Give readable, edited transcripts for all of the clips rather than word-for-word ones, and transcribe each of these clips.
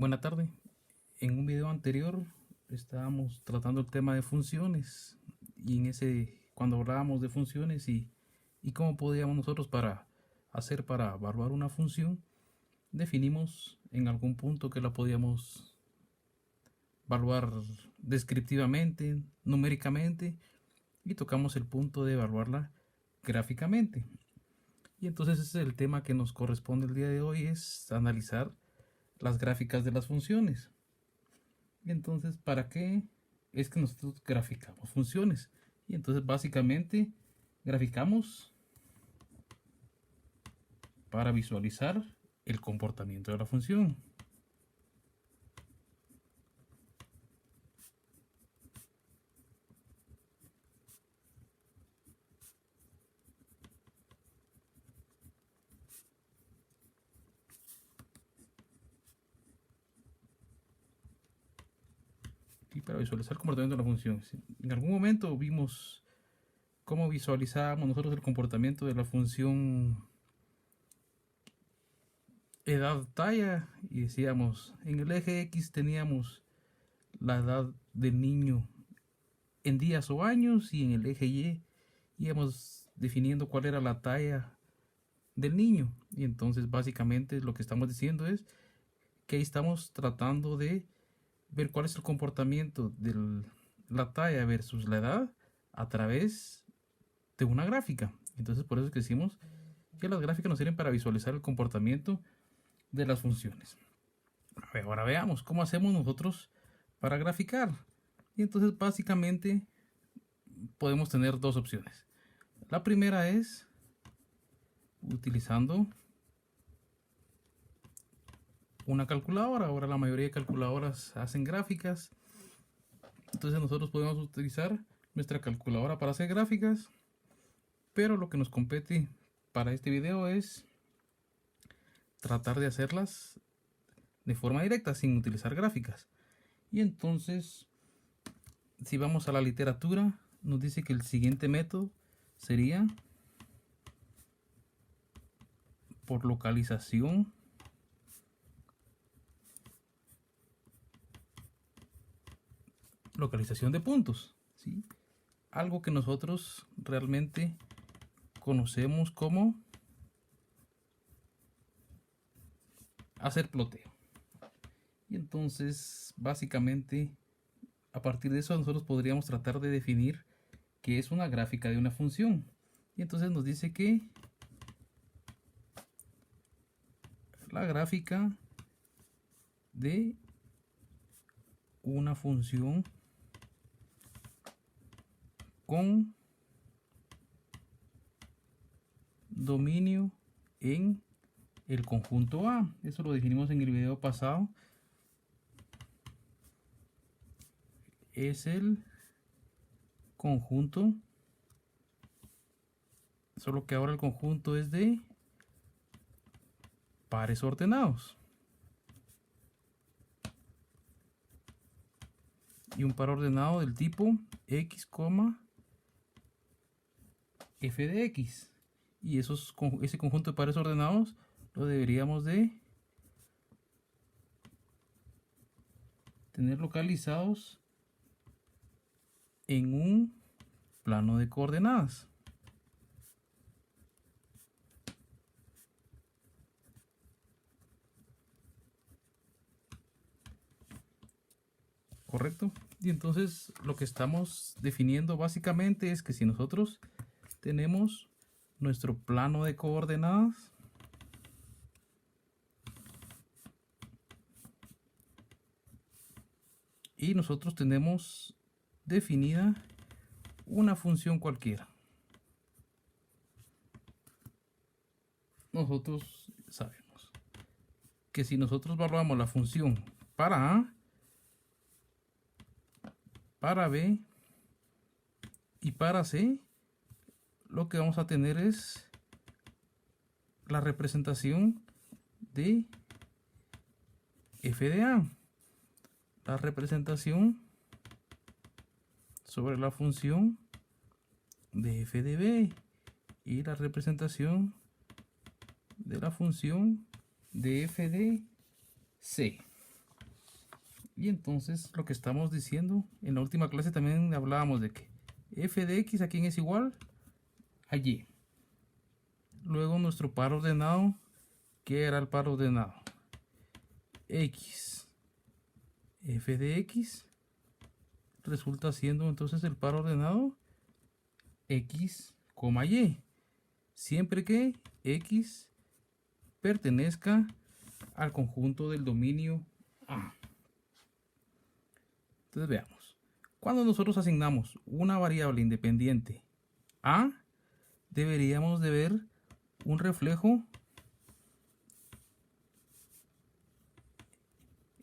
Buena tarde. En un video anterior estábamos tratando el tema de funciones y cuando hablábamos de funciones y cómo podíamos nosotros para evaluar una función, definimos en algún punto que la podíamos evaluar descriptivamente, numéricamente, y tocamos el punto de evaluarla gráficamente. Y entonces ese es el tema que nos corresponde el día de hoy, es analizar las gráficas de las funciones. Entonces, ¿para qué es que nosotros graficamos funciones? Y entonces básicamente graficamos para visualizar el comportamiento de la función. Y para visualizar el comportamiento de la función. En algún momento vimos cómo visualizábamos nosotros el comportamiento de la función edad talla y decíamos, en el eje X teníamos la edad del niño en días o años, y en el eje Y íbamos definiendo cuál era la talla del niño. Y entonces básicamente lo que estamos diciendo es que ahí estamos tratando de ver cuál es el comportamiento de la talla versus la edad a través de una gráfica. Entonces por eso es que decimos que las gráficas nos sirven para visualizar el comportamiento de las funciones. Ahora veamos cómo hacemos nosotros para graficar. Y entonces básicamente podemos tener dos opciones. La primera es utilizando una calculadora. Ahora la mayoría de calculadoras hacen gráficas. Entonces nosotros podemos utilizar nuestra calculadora para hacer gráficas. Pero lo que nos compete para este video es tratar de hacerlas de forma directa sin utilizar gráficas. Y entonces, si vamos a la literatura, nos dice que el siguiente método sería por localización de puntos, ¿sí? Algo que nosotros realmente conocemos como hacer ploteo. Y entonces básicamente a partir de eso nosotros podríamos tratar de definir qué es una gráfica de una función. Y entonces nos dice que la gráfica de una función con dominio en el conjunto A. Eso lo definimos en el video pasado. Es el conjunto, solo que ahora el conjunto es de pares ordenados. Y un par ordenado del tipo x, f de x. Y ese conjunto de pares ordenados lo deberíamos de tener localizados en un plano de coordenadas. ¿Correcto? Y entonces lo que estamos definiendo básicamente es que si nosotros tenemos nuestro plano de coordenadas, y nosotros tenemos definida una función cualquiera, nosotros sabemos que si nosotros evaluamos la función para A, para B y para C, lo que vamos a tener es la representación de f de A, la representación sobre la función de f de B y la representación de la función de f de C. Y entonces lo que estamos diciendo, en la última clase también hablábamos de que f de x a quién es igual a y. Luego nuestro par ordenado, ¿qué era el par ordenado? X. F de x resulta siendo entonces el par ordenado x, y. Siempre que x pertenezca al conjunto del dominio A. Entonces veamos. Cuando nosotros asignamos una variable independiente A, deberíamos de ver un reflejo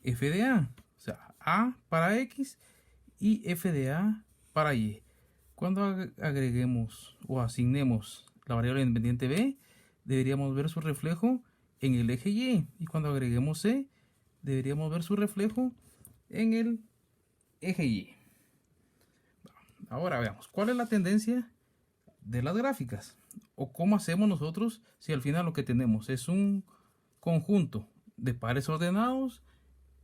f de A. O sea, A para x y f de A para y. Cuando agreguemos o asignemos la variable independiente B, deberíamos ver su reflejo en el eje Y. Y cuando agreguemos C, deberíamos ver su reflejo en el eje Y. Ahora veamos, ¿cuál es la tendencia de las gráficas? ¿O cómo hacemos nosotros si al final lo que tenemos es un conjunto de pares ordenados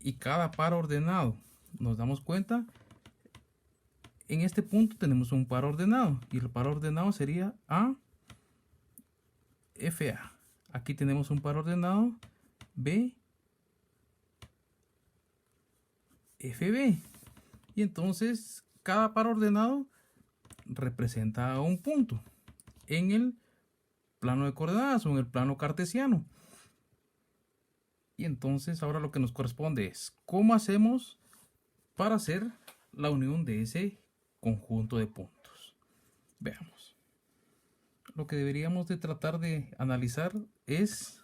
y cada par ordenado? Nos damos cuenta, en este punto tenemos un par ordenado y el par ordenado sería A, FA. Aquí tenemos un par ordenado B, FB. Y entonces cada par ordenado representa un punto en el plano de coordenadas o en el plano cartesiano. Y entonces ahora lo que nos corresponde es cómo hacemos para hacer la unión de ese conjunto de puntos. Veamos. Lo que deberíamos de tratar de analizar es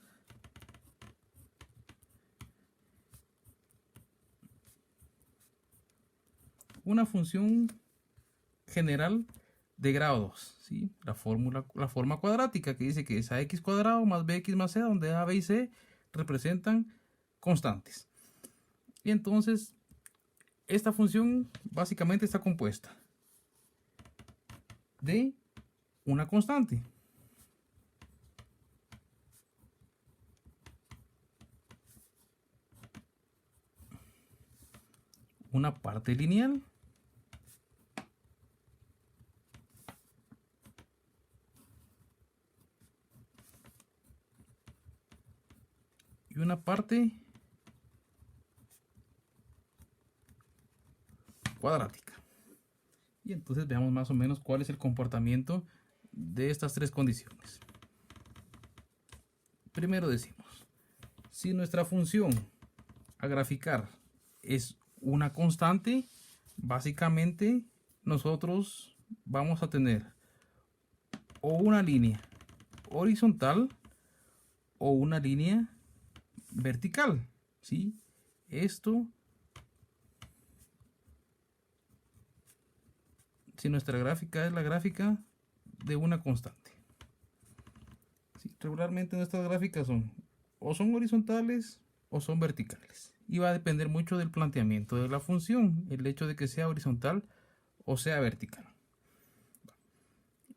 una función general de grado 2, ¿sí? La forma cuadrática que dice que es ax cuadrado más bx más c, donde a, b y c representan constantes. Y entonces esta función básicamente está compuesta de una constante, una parte lineal y una parte cuadrática. Y entonces veamos más o menos cuál es el comportamiento de estas tres condiciones. Primero decimos, si nuestra función a graficar es una constante, básicamente nosotros vamos a tener o una línea horizontal o una línea vertical, ¿sí? Esto, si nuestra gráfica es la gráfica de una constante. ¿Sí? Regularmente nuestras gráficas son horizontales o son verticales. Y va a depender mucho del planteamiento de la función, el hecho de que sea horizontal o sea vertical.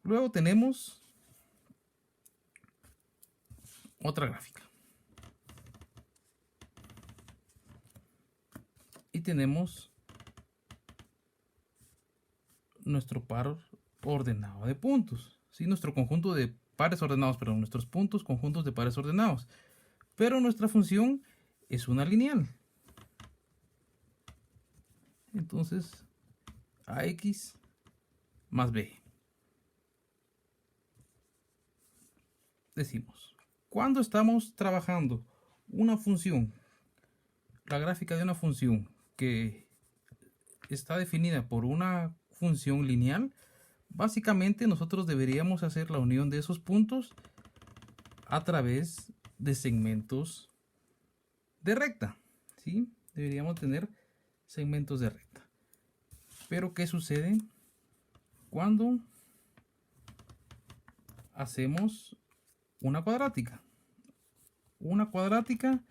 Luego tenemos otra gráfica. Y tenemos nuestro par ordenado de puntos. ¿Sí? Nuestro conjunto de pares ordenados, perdón, nuestros puntos, conjuntos de pares ordenados. Pero nuestra función es una lineal. Entonces, ax más b. Decimos, cuando estamos trabajando una función, la gráfica de una función que está definida por una función lineal, básicamente nosotros deberíamos hacer la unión de esos puntos a través de segmentos de recta, ¿sí? Deberíamos tener segmentos de recta. Pero ¿qué sucede cuando hacemos una cuadrática? Una cuadrática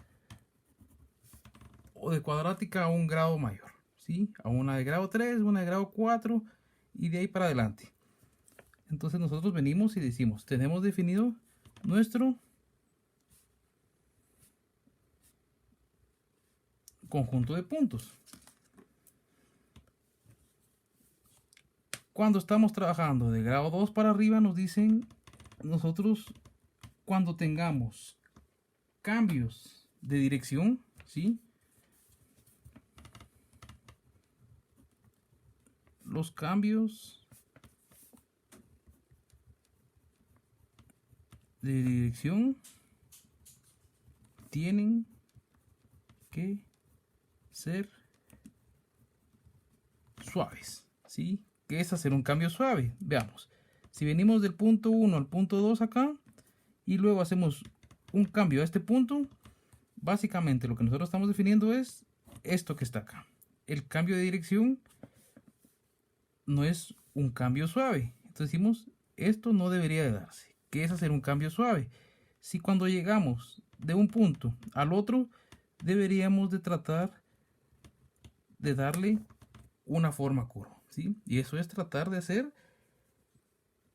o de cuadrática a un grado mayor, ¿sí? A una de grado 3, una de grado 4 y de ahí para adelante. Entonces nosotros venimos y decimos, tenemos definido nuestro conjunto de puntos. Cuando estamos trabajando de grado 2 para arriba, nos dicen nosotros cuando tengamos cambios de dirección, ¿sí? Los cambios de dirección tienen que ser suaves, ¿sí? ¿Qué es hacer un cambio suave? Veamos. Si venimos del punto 1 al punto 2 acá y luego hacemos un cambio a este punto, básicamente lo que nosotros estamos definiendo es esto que está acá. El cambio de dirección no es un cambio suave. Entonces decimos, esto no debería de darse. ¿Qué es hacer un cambio suave? Si cuando llegamos de un punto al otro, deberíamos de tratar de darle una forma curva, ¿sí? Y eso es tratar de hacer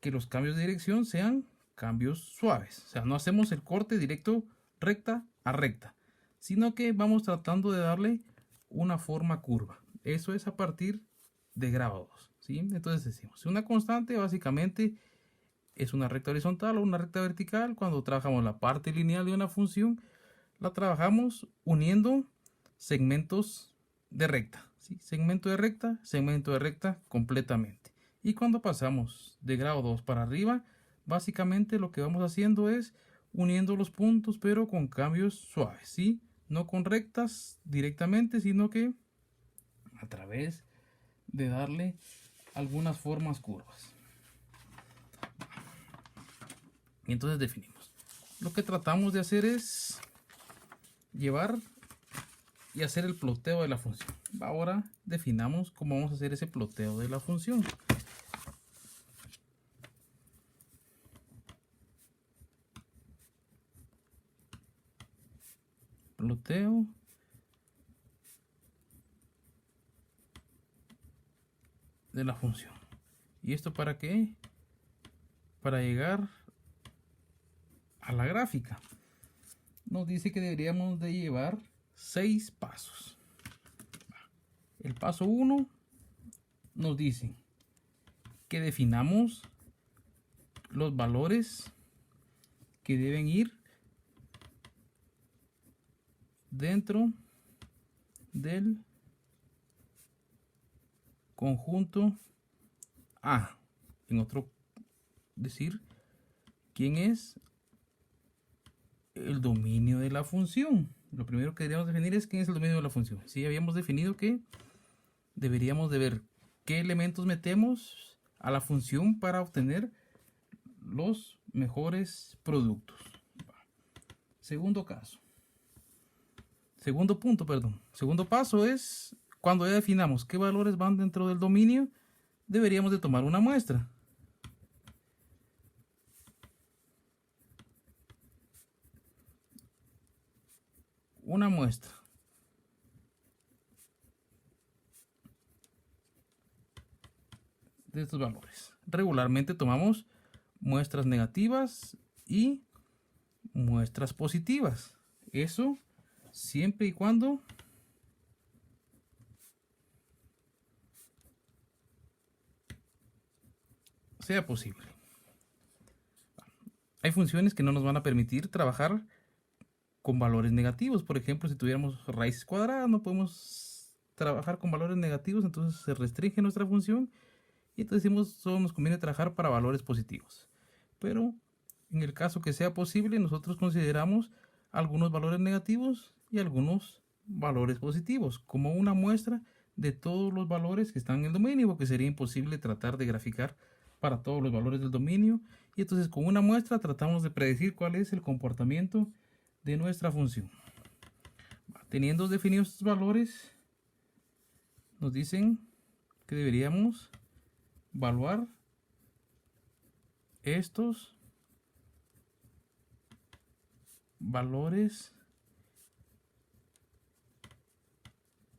que los cambios de dirección sean cambios suaves. O sea, no hacemos el corte directo recta a recta, sino que vamos tratando de darle una forma curva. Eso es a partir de grado 2, ¿sí? Entonces decimos, una constante básicamente es una recta horizontal o una recta vertical. Cuando trabajamos la parte lineal de una función, la trabajamos uniendo segmentos de recta, ¿sí? Segmento de recta completamente. Y cuando pasamos de grado 2 para arriba, básicamente lo que vamos haciendo es uniendo los puntos, pero con cambios suaves, ¿sí? No con rectas directamente, sino que a través de darle algunas formas curvas. Y entonces definimos. Lo que tratamos de hacer es llevar y hacer el ploteo de la función. Ahora definamos cómo vamos a hacer ese ploteo de la función. Ploteo de la función. ¿Y esto para qué? Para llegar a la gráfica. Nos dice que deberíamos de llevar 6 pasos. El paso 1 nos dice que definamos los valores que deben ir dentro del conjunto A. En otro decir, ¿quién es el dominio de la función? Lo primero que deberíamos definir es quién es el dominio de la función. Si habíamos definido que deberíamos de ver qué elementos metemos a la función para obtener los mejores productos. Segundo caso. Segundo punto, perdón. Segundo paso es cuando ya definamos qué valores van dentro del dominio, deberíamos de tomar una muestra. Una muestra de estos valores. Regularmente tomamos muestras negativas y muestras positivas. Eso siempre y cuando sea posible. Hay funciones que no nos van a permitir trabajar con valores negativos. Por ejemplo, si tuviéramos raíces cuadradas, no podemos trabajar con valores negativos, entonces se restringe nuestra función y entonces decimos, solo nos conviene trabajar para valores positivos. Pero en el caso que sea posible, nosotros consideramos algunos valores negativos y algunos valores positivos como una muestra de todos los valores que están en el dominio, porque sería imposible tratar de graficar para todos los valores del dominio. Y entonces con una muestra tratamos de predecir cuál es el comportamiento de nuestra función. Teniendo definidos estos valores, nos dicen que deberíamos evaluar estos valores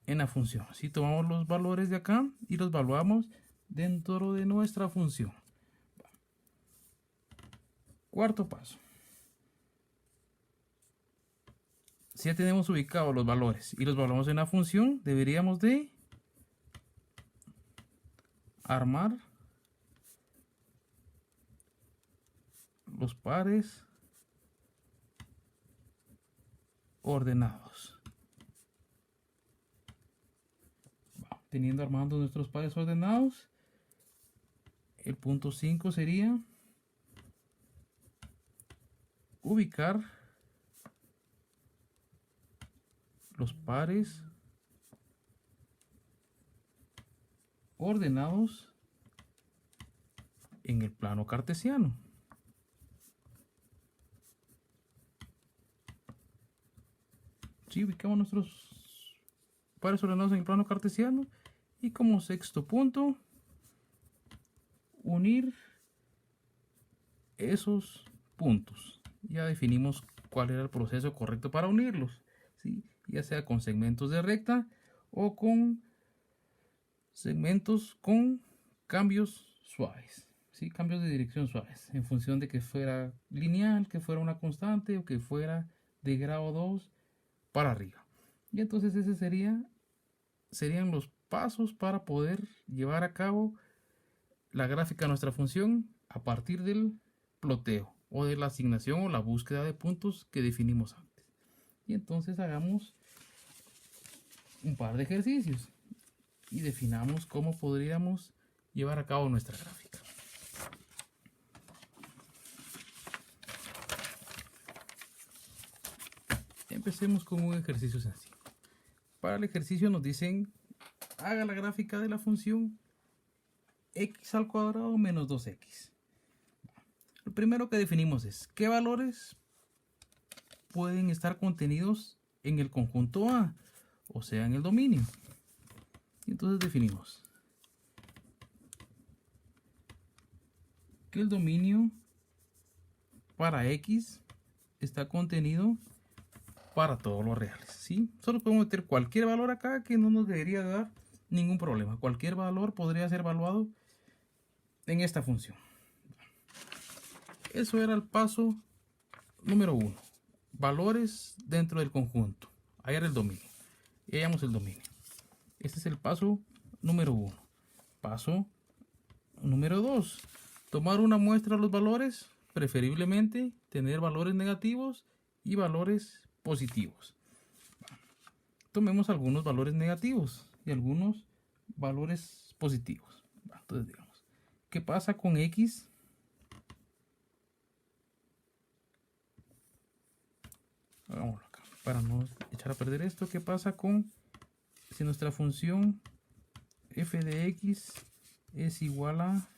en la función. Si tomamos los valores de acá y los evaluamos dentro de nuestra función. Cuarto paso. si ya tenemos ubicados los valores y los valoramos en la función, deberíamos de armar los pares ordenados. Teniendo armando nuestros pares ordenados, el punto 5 sería ubicar los pares ordenados en el plano cartesiano. Sí, ubicamos nuestros pares ordenados en el plano cartesiano y como sexto punto, unir esos puntos. Ya definimos cuál era el proceso correcto para unirlos, ¿sí? Ya sea con segmentos de recta o con segmentos con cambios suaves, ¿sí? Cambios de dirección suaves, en función de que fuera lineal, que fuera una constante o que fuera de grado 2 para arriba. Y entonces ese serían los pasos para poder llevar a cabo la gráfica de nuestra función a partir del ploteo o de la asignación o la búsqueda de puntos que definimos antes. Y entonces hagamos un par de ejercicios y definamos cómo podríamos llevar a cabo nuestra gráfica. Empecemos con un ejercicio sencillo. Para el ejercicio nos dicen, haga la gráfica de la función x al cuadrado menos 2x. Lo primero que definimos es qué valores pueden estar contenidos en el conjunto A, o sea, en el dominio. Entonces definimos que el dominio para x está contenido para todos los reales, ¿sí? Solo podemos meter cualquier valor acá que no nos debería dar ningún problema. Cualquier valor podría ser evaluado en esta función. Eso era el paso número 1. Valores dentro del conjunto. Ahí era el dominio. Y hallamos el dominio. Este es el paso número 1. Paso número 2. Tomar una muestra de los valores, preferiblemente tener valores negativos y valores positivos. Tomemos algunos valores negativos y algunos valores positivos. Entonces digamos, ¿qué pasa con x? Hagámoslo acá para no echar a perder esto. ¿Qué pasa con si nuestra función f de x es igual a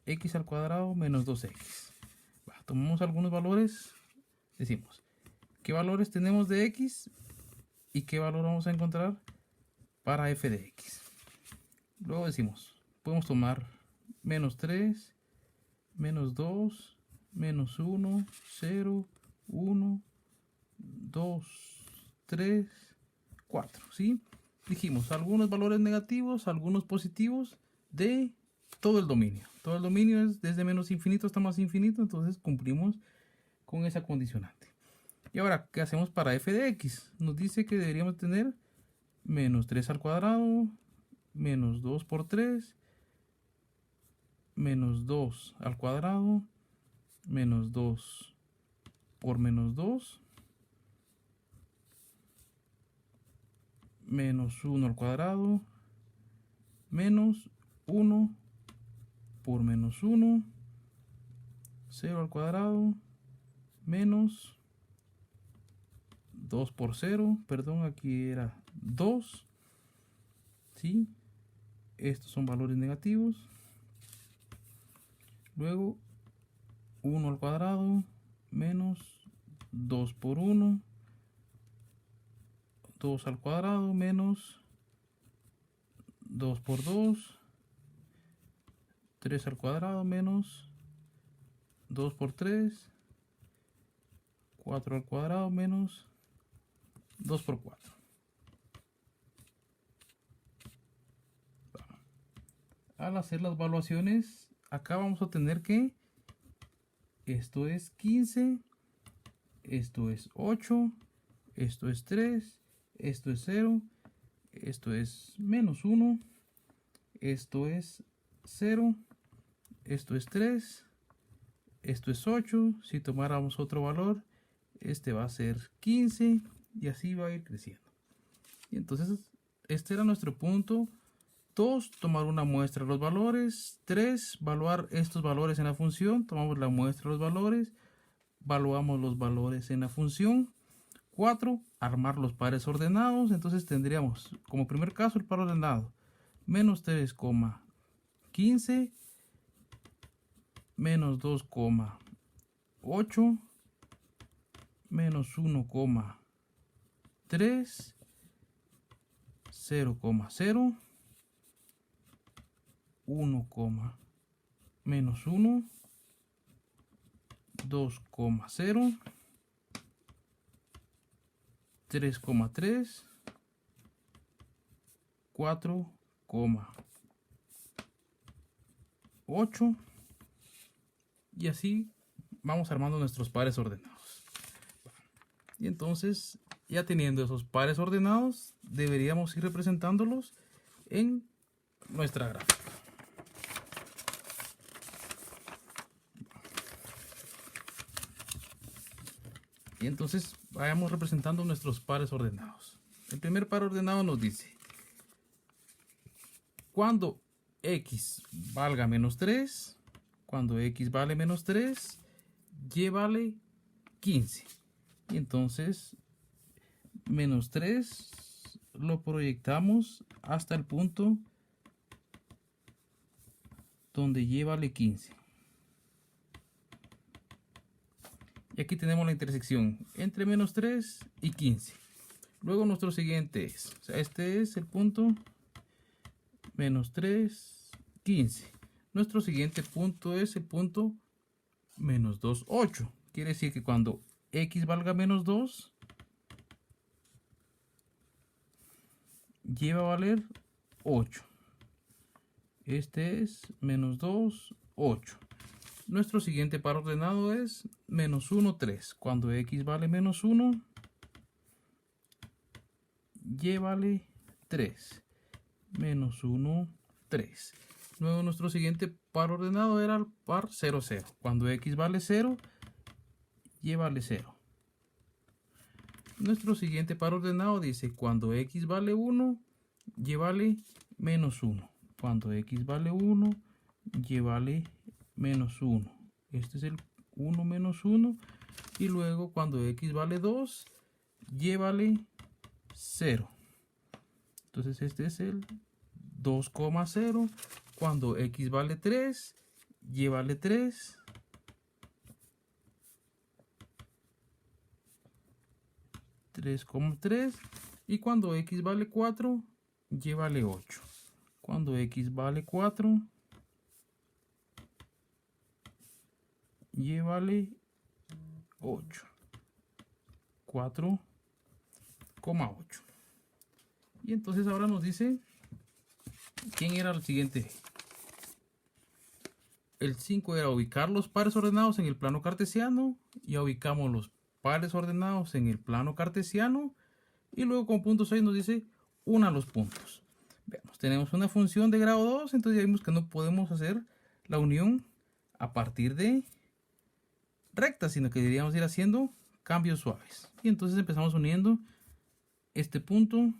x al cuadrado menos 2x? Tomamos algunos valores, decimos qué valores tenemos de x y qué valor vamos a encontrar para f de x. Luego decimos, podemos tomar menos 3, menos 2, menos 1, 0, 1, 2, 3, 4, ¿sí? Dijimos algunos valores negativos, algunos positivos de todo el dominio. Todo el dominio es desde menos infinito hasta más infinito, entonces cumplimos con esa condicionante. Y ahora, ¿qué hacemos para f de x? Nos dice que deberíamos tener menos 3 al cuadrado, menos 2 por 3, menos 2 al cuadrado, menos 2 por menos 2, menos 1 al cuadrado, menos 1 por menos 1, 0 al cuadrado, menos 2 por 0, perdón, aquí era 2, ¿sí? Estos son valores negativos. Luego 1 al cuadrado, menos 2 por 1, 2 al cuadrado, menos 2 por 2, 3 al cuadrado, menos 2 por 3, 4 al cuadrado, menos 2 por 4. Al hacer las evaluaciones, acá vamos a tener que esto es 15, esto es 8 esto es 3, esto es 0, esto es menos 1, esto es 0, esto es 3, esto es 8. Si tomáramos otro valor, este va a ser 15 y así va a ir creciendo. Y entonces este era nuestro punto 2, tomar una muestra de los valores. 3, evaluar estos valores en la función. Tomamos la muestra de los valores, evaluamos los valores en la función. 4, armar los pares ordenados. Entonces tendríamos como primer caso el par ordenado menos 3,15 menos 2,8 menos 1,3 0,0 1, menos 1 2,0 3,3 4,8 y así vamos armando nuestros pares ordenados. Y entonces, ya teniendo esos pares ordenados, deberíamos ir representándolos en nuestra gráfica. Y entonces vayamos representando nuestros pares ordenados. El primer par ordenado nos dice: cuando x valga menos 3, cuando x vale menos 3, y vale 15. Y entonces menos 3 lo proyectamos hasta el punto donde y vale 15. Y aquí tenemos la intersección entre menos 3 y 15. Luego nuestro siguiente es, o sea, este es el punto menos 3, 15. Nuestro siguiente punto es el punto menos 2, 8. Quiere decir que cuando x valga menos 2, y va a valer 8. Este es menos 2, 8. Nuestro siguiente par ordenado es menos 1, 3. Cuando x vale menos 1, y vale 3. Menos 1, 3. Luego nuestro siguiente par ordenado era el par 0, 0. Cuando x vale 0, y vale 0. Nuestro siguiente par ordenado dice: cuando x vale 1, y vale menos 1. Cuando x vale 1, y vale menos 1. Este es el 1 menos 1. Y luego cuando x vale 2, y vale 0. Entonces este es el 2,0. Cuando x vale 3, y vale 3. 3,3. Y cuando x vale 4, y vale 8. Cuando x vale 4, y vale 8. 4,8. Y entonces ahora nos dice quién era el siguiente. El 5 era ubicar los pares ordenados en el plano cartesiano. Ya ubicamos los pares ordenados en el plano cartesiano. Y luego con punto 6 nos dice una los puntos. Veamos, tenemos una función de grado 2. Entonces ya vimos que no podemos hacer la unión a partir de rectas, sino que deberíamos ir haciendo cambios suaves. Y entonces empezamos uniendo este punto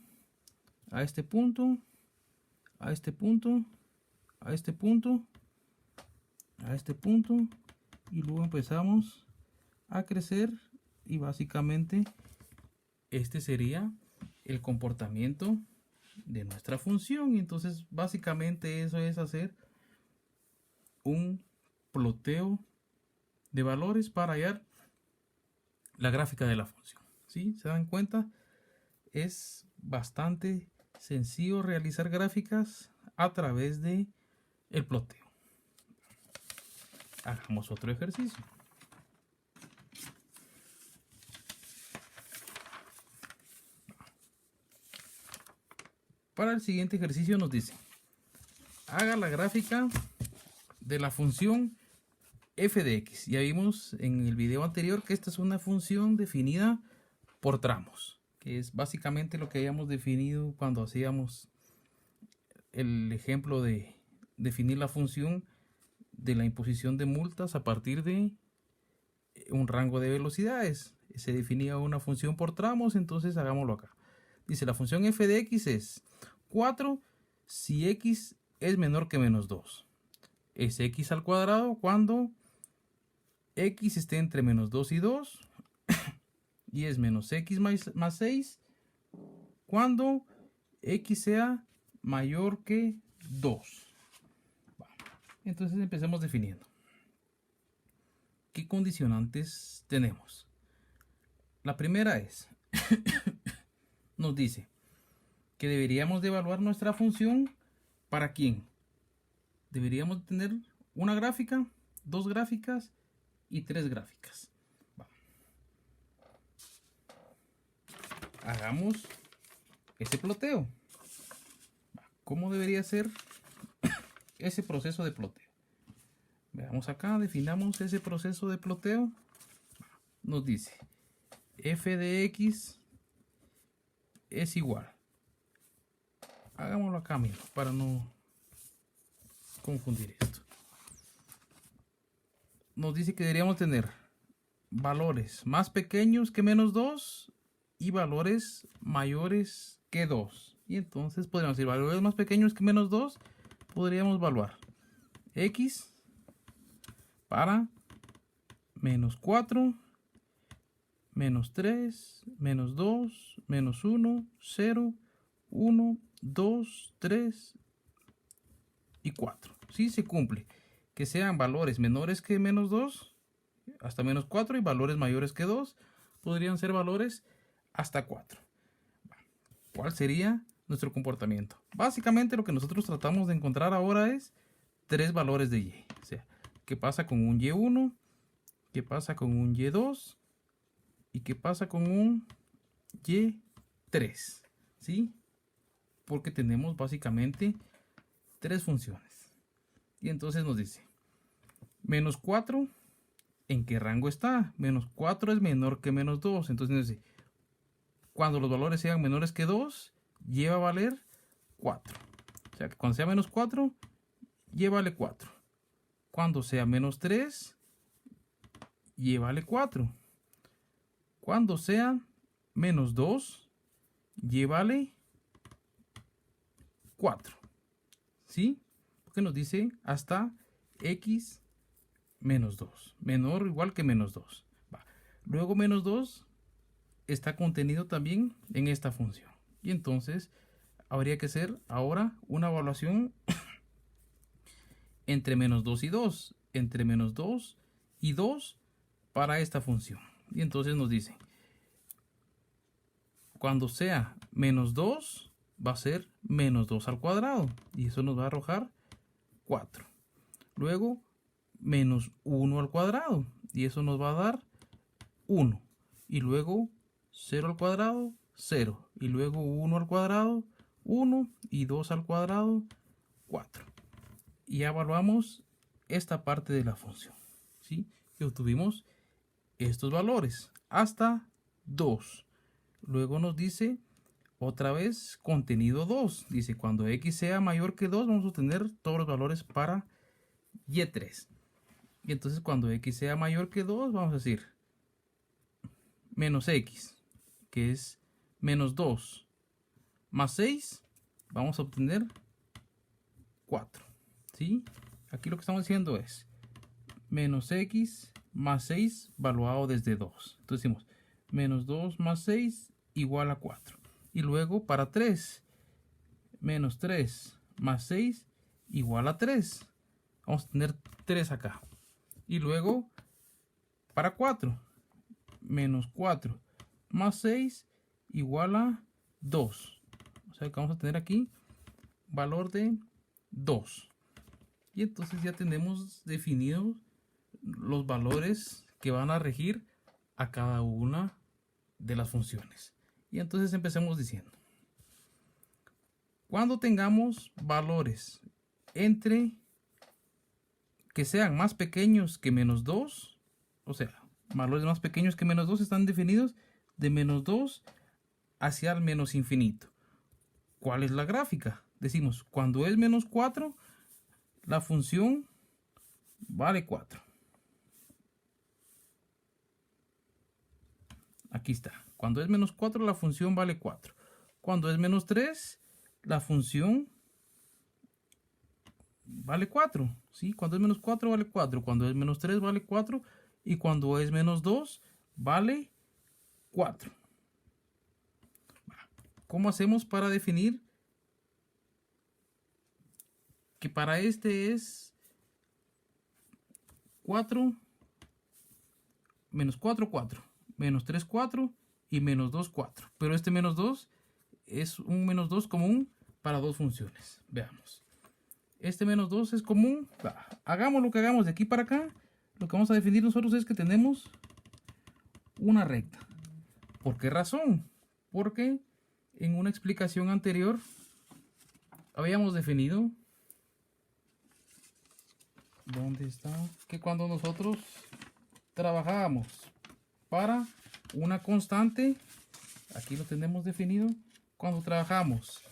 a este punto, a este punto, a este punto, a este punto, y luego empezamos a crecer. Y básicamente este sería el comportamiento de nuestra función. Y entonces básicamente eso es hacer un ploteo de valores para hallar la gráfica de la función. ¿Sí? ¿Se dan cuenta? Es bastante sencillo realizar gráficas a través de el ploteo. Hagamos otro ejercicio. Para el siguiente ejercicio nos dice: haga la gráfica de la función f de x. Ya vimos en el video anterior que esta es una función definida por tramos, que es básicamente lo que habíamos definido cuando hacíamos el ejemplo de definir la función de la imposición de multas a partir de un rango de velocidades. Se definía una función por tramos, entonces hagámoslo acá. Dice, la función f de x es 4 si x es menor que menos 2. Es x al cuadrado cuando x esté entre menos 2 y 2. Y es menos x más 6 cuando x sea mayor que 2. Entonces empecemos definiendo. ¿Qué condicionantes tenemos? La primera es, nos dice que deberíamos de evaluar nuestra función. ¿Para quién? Deberíamos tener una gráfica, 2 gráficas y 3 gráficas. Hagamos ese ploteo. ¿Cómo debería ser ese proceso de ploteo? Veamos acá, definamos ese proceso de ploteo. Nos dice f de x es igual. Hagámoslo acá mismo para no confundir esto. Nos dice que deberíamos tener valores más pequeños que menos 2 y valores mayores que 2. Y entonces podríamos decir valores más pequeños que menos 2. Podríamos evaluar x para menos 4, menos 3, menos 2, menos 1, 0, 1, 2, 3 y 4. Si se cumple que sean valores menores que menos 2 hasta menos 4 y valores mayores que 2 podrían ser valores hasta 4. ¿Cuál sería nuestro comportamiento? Básicamente lo que nosotros tratamos de encontrar ahora es 3 valores de y. O sea, ¿qué pasa con un y1? ¿Qué pasa con un y2? ¿Y qué pasa con un y3? ¿Sí? Porque tenemos básicamente 3 funciones. Y entonces nos dice, menos 4, ¿en qué rango está? Menos 4 es menor que menos 2. Entonces nos dice, cuando los valores sean menores que 2, y va a valer 4. O sea que cuando sea menos 4, y vale 4. Cuando sea menos 3, y vale 4. Cuando sea menos 2, y vale 4. ¿Sí? Porque nos dice hasta x menos 2. Menor o igual que menos 2. Luego menos 2 está contenido también en esta función. Y entonces habría que hacer ahora una evaluación entre menos 2 y 2. Entre menos 2 y 2 para esta función. Y entonces nos dice, cuando sea menos 2, va a ser menos 2 al cuadrado. Y eso nos va a arrojar 4. Luego, menos 1 al cuadrado. Y eso nos va a dar 1. Y luego, 0 al cuadrado, 0. Y luego 1 al cuadrado, 1. Y 2 al cuadrado, 4. Y ya evaluamos esta parte de la función. ¿Sí? Y obtuvimos estos valores hasta 2. Luego nos dice otra vez contenido 2. Dice cuando x sea mayor que 2 vamos a obtener todos los valores para y3. Y entonces cuando x sea mayor que 2 vamos a decir menos x, que es menos 2, más 6, vamos a obtener 4. ¿Sí? Aquí lo que estamos diciendo es menos x más 6 valuado desde 2. Entonces decimos menos 2 más 6 igual a 4. Y luego para 3, menos 3 más 6 igual a 3. Vamos a tener 3 acá. Y luego para 4, menos 4 más 6 igual a 2. O sea que vamos a tener aquí valor de 2. Y entonces ya tenemos definidos los valores que van a regir a cada una de las funciones. Y entonces empecemos diciendo, cuando tengamos valores entre que sean más pequeños que menos 2, o sea, valores más pequeños que menos 2 están definidos de menos 2 hacia el menos infinito. ¿Cuál es la gráfica? Decimos, cuando es menos 4, la función vale 4. Aquí está. Cuando es menos 4, la función vale 4. Cuando es menos 3, la función vale 4. ¿Sí? Cuando es menos 4, vale 4. Cuando es menos 3, vale 4. Y cuando es menos 2, vale 4. ¿Cómo hacemos para definir que para este es 4, menos 4, 4, menos 3, 4 y menos 2, 4? Pero este menos 2 es un menos 2 común para dos funciones. Veamos. Este menos 2 es común. Hagamos lo que hagamos de aquí para acá. Lo que vamos a definir nosotros es que tenemos una recta. ¿Por qué razón? Porque en una explicación anterior habíamos definido, ¿dónde está? Que cuando nosotros trabajábamos para una constante, aquí lo tenemos definido, cuando trabajamos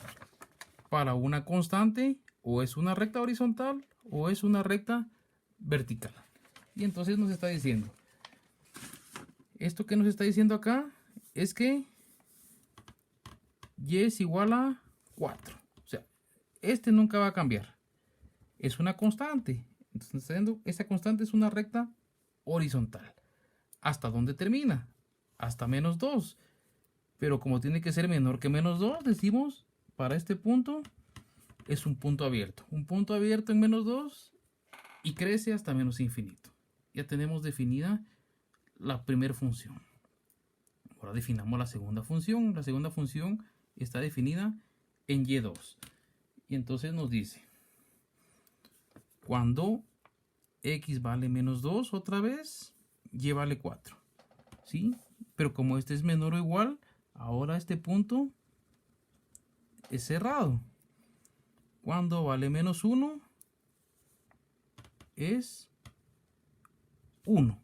para una constante, o es una recta horizontal o es una recta vertical. Y entonces nos está diciendo, esto que nos está diciendo acá es que y es igual a 4. O sea, este nunca va a cambiar. Es una constante. Entonces, esa constante es una recta horizontal. ¿Hasta dónde termina? Hasta menos 2. Pero como tiene que ser menor que menos 2, decimos, para este punto es un punto abierto. Un punto abierto en menos 2 y crece hasta menos infinito. Ya tenemos definida la primera función. Ahora definamos la segunda función. La segunda función está definida en y2. Y entonces nos dice, cuando x vale menos 2 otra vez, y vale 4. ¿Sí? Pero como este es menor o igual, ahora este punto es cerrado. Cuando vale menos 1, es 1.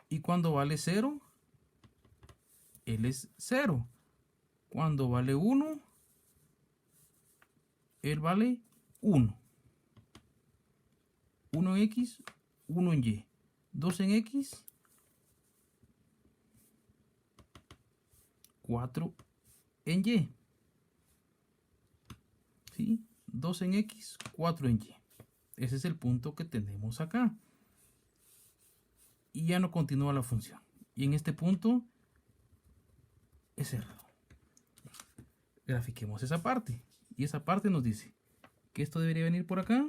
Y cuando vale 0, él es 0. Cuando vale 1, él vale 1. 1 en x, 1 en y. 2 en x, 4 en y. ¿Sí? 2 en x, 4 en y. Ese es el punto que tenemos acá. Y ya no continúa la función. Y en este punto es cerrado. Grafiquemos esa parte. Y esa parte nos dice que esto debería venir por acá.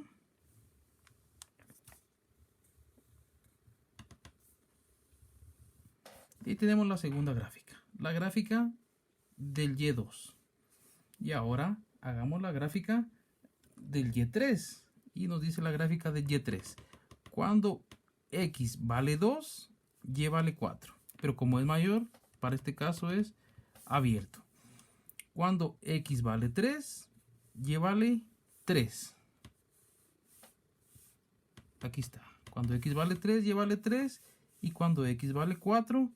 Y tenemos la segunda gráfica. La gráfica del y2. Y ahora hagamos la gráfica del y3. Y nos dice la gráfica del y3. Cuando x vale 2, y vale 4. Pero como es mayor, para este caso es abierto. Cuando x vale 3, y vale 3. Aquí está. Cuando x vale 3, y vale 3. Y cuando x vale 4,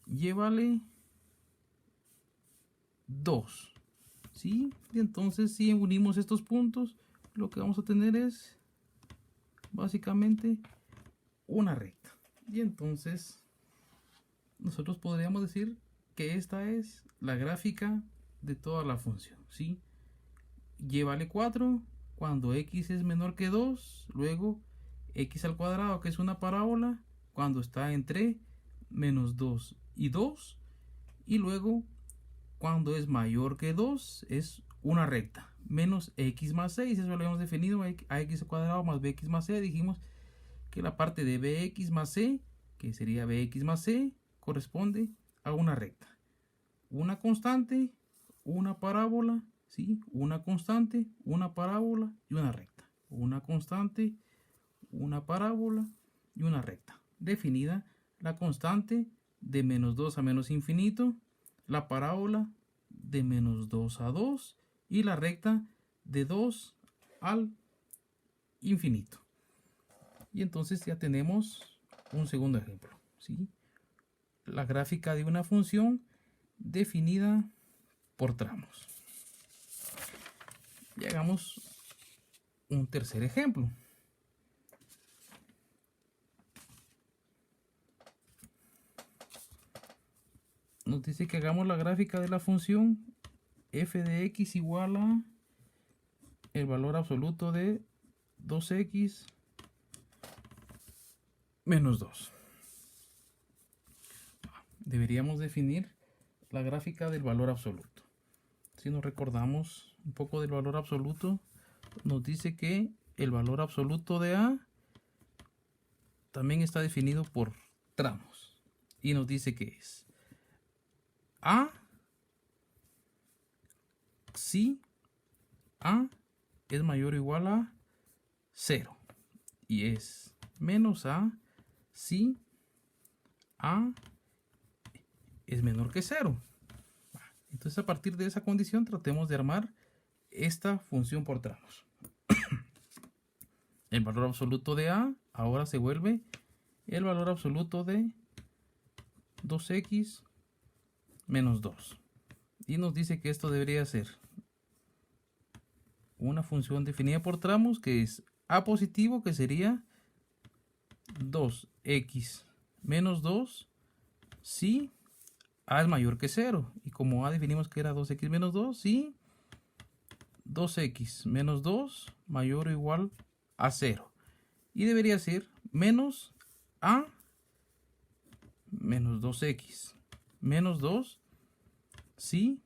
y vale 2. ¿Sí? Y entonces si unimos estos puntos, lo que vamos a tener es básicamente una recta. Y entonces nosotros podríamos decir que esta es la gráfica de toda la función. ¿Sí? Y vale 4 cuando x es menor que 2. Luego x al cuadrado, que es una parábola, cuando está entre menos 2 y 2. Y luego cuando es mayor que 2 es una recta. Menos x más 6, eso lo habíamos definido, a x al cuadrado más bx más c. Dijimos que la parte de bx más c, que sería bx más c, corresponde a una recta. Una constante, una parábola, ¿sí? Una constante, una parábola y una recta. Una constante, una parábola y una recta. Definida la constante de menos 2 a menos infinito, la parábola de menos 2 a 2 y la recta de 2 al infinito. Y entonces ya tenemos un segundo ejemplo, ¿sí? la gráfica de una función definida por tramos. Y hagamos un tercer ejemplo. Nos dice que hagamos la gráfica de la función f de x igual a el valor absoluto de 2x menos 2. Deberíamos definir la gráfica del valor absoluto. Si nos recordamos un poco del valor absoluto, nos dice que el valor absoluto de a también está definido por tramos. Y nos dice que es a si a es mayor o igual a 0. Y es menos a si a es menor que 0. Entonces, a partir de esa condición, tratemos de armar esta función por tramos. El valor absoluto de a ahora se vuelve el valor absoluto de 2x menos 2. Y nos dice que esto debería ser una función definida por tramos, que es a positivo, que sería 2x menos 2 si a es mayor que 0. Y como a definimos que era 2x menos 2, si 2x menos 2 mayor o igual a 0. Y debería ser menos a menos 2x menos 2 si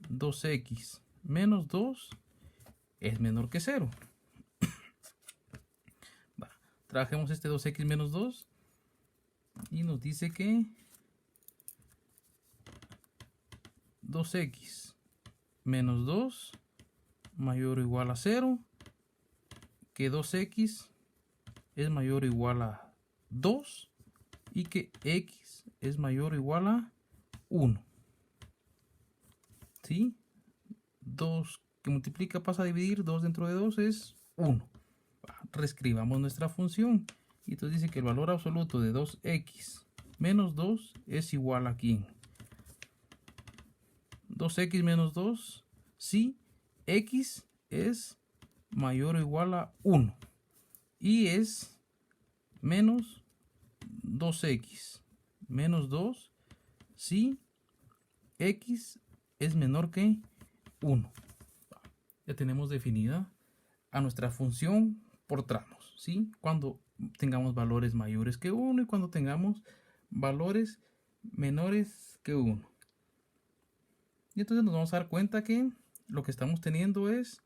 2x menos 2 es menor que 0. Trabajemos este 2x menos 2 y nos dice que 2x menos 2 mayor o igual a 0, que 2x es mayor o igual a 2 y que x es mayor o igual a 1. ¿Sí? 2 que multiplica pasa a dividir, 2 dentro de 2 es 1. Reescribamos nuestra función. Y entonces dice que el valor absoluto de 2x menos 2 es igual a ¿quién? 2x menos 2 si x es mayor o igual a 1. Y es menos 2x menos 2 si x es menor que 1. Ya tenemos definida a nuestra función por tramos, ¿sí? Cuando tengamos valores mayores que 1 y cuando tengamos valores menores que 1. Y entonces nos vamos a dar cuenta que lo que estamos teniendo es,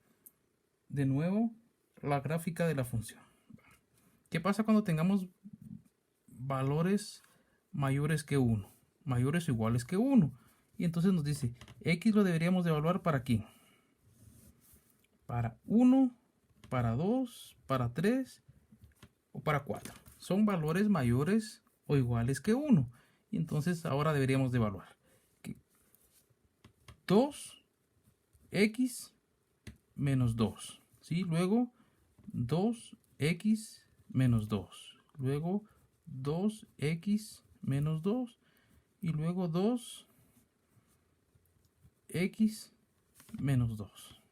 de nuevo, la gráfica de la función. ¿Qué pasa cuando tengamos valores mayores que 1? Mayores o iguales que 1. Y entonces nos dice, x lo deberíamos de evaluar para ¿quién? Para 1, para 2, para 3 o para 4. Son valores mayores o iguales que 1. Y entonces ahora deberíamos de evaluar 2x menos 2. ¿Sí? Luego 2x menos 2. Luego 2x menos 2. Y luego 2x menos 2.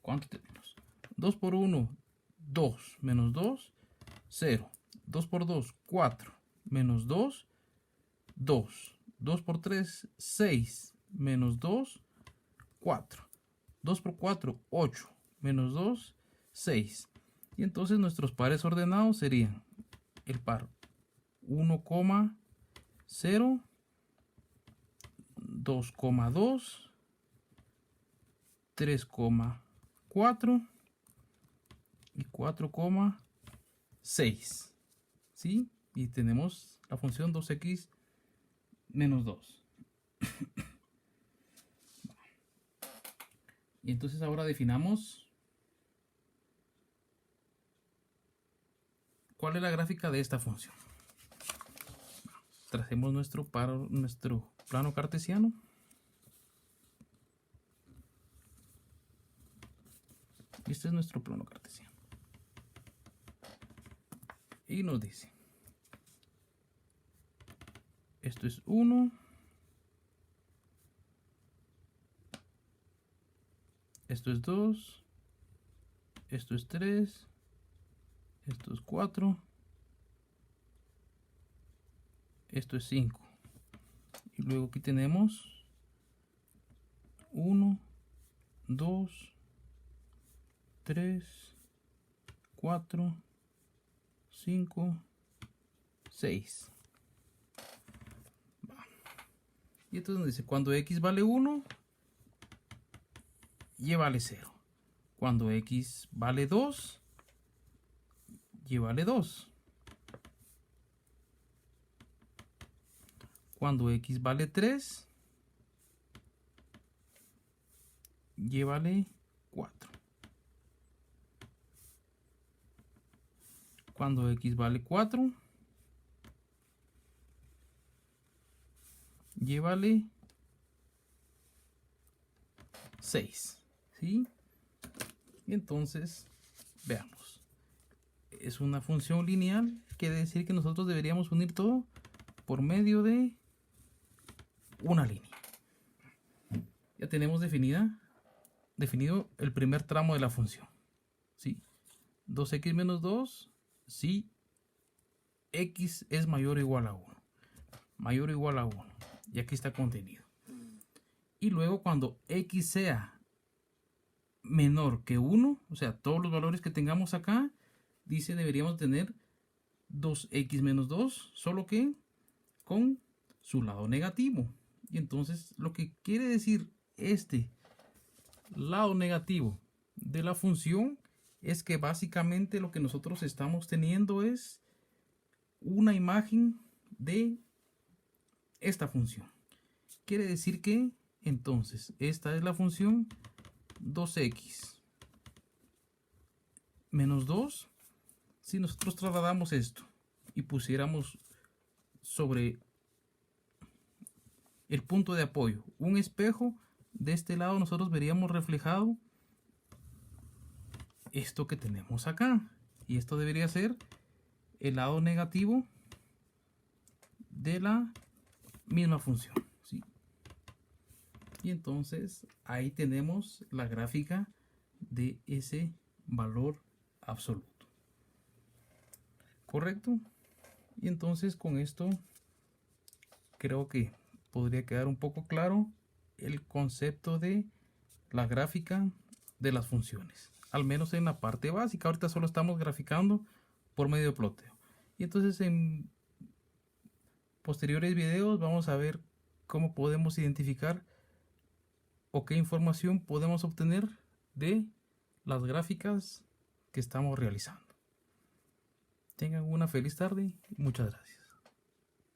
¿Cuánto tenemos? 2 por 1, 2. Menos 2, 0. 2 por 2, 4. Menos 2, 2. 2 por 3, 6. Menos 2, 4. 2 por 4, 8. Menos 2, 6. Y entonces nuestros pares ordenados serían el par 1,0, 2,2, 3,4 y 4,6. ¿Sí? Y tenemos la función 2x menos 2. Y entonces ahora definamos cuál es la gráfica de esta función. Tracemos nuestro plano cartesiano. Este es nuestro plano cartesiano. Y nos dice Esto es 1. Esto es 2. Esto es 3. Esto es 4. Esto es 5. Y luego aquí tenemos 1, 2, 3, 4, 5, 6. Y entonces nos dice, cuando x vale 1, y vale 0. Cuando x vale 2, y vale 2. Cuando x vale 3, y vale 4. Cuando x vale 4, y vale 6. ¿Sí? Y entonces, veamos. Es una función lineal. Quiere decir que nosotros deberíamos unir todo por medio de una línea. Ya tenemos definido el primer tramo de la función. ¿Sí? 2x menos 2 si x es mayor o igual a 1. Mayor o igual a 1. Y aquí está contenido. Y luego cuando x sea menor que 1, o sea, todos los valores que tengamos acá, dice deberíamos tener 2x menos 2, solo que con su lado negativo. Y entonces lo que quiere decir este lado negativo de la función es que básicamente lo que nosotros estamos teniendo es una imagen de esta función. Quiere decir que entonces esta es la función 2x menos 2. Si nosotros trasladamos esto y pusiéramos sobre el punto de apoyo un espejo, de este lado nosotros veríamos reflejado esto que tenemos acá. Y esto debería ser el lado negativo de la misma función. ¿Sí? Y entonces ahí tenemos la gráfica de ese valor absoluto. ¿Correcto? Y entonces con esto creo que podría quedar un poco claro el concepto de la gráfica de las funciones, al menos en la parte básica. Ahorita solo estamos graficando por medio de ploteo. Y entonces en posteriores videos vamos a ver cómo podemos identificar o qué información podemos obtener de las gráficas que estamos realizando. Tengan una feliz tarde y muchas gracias.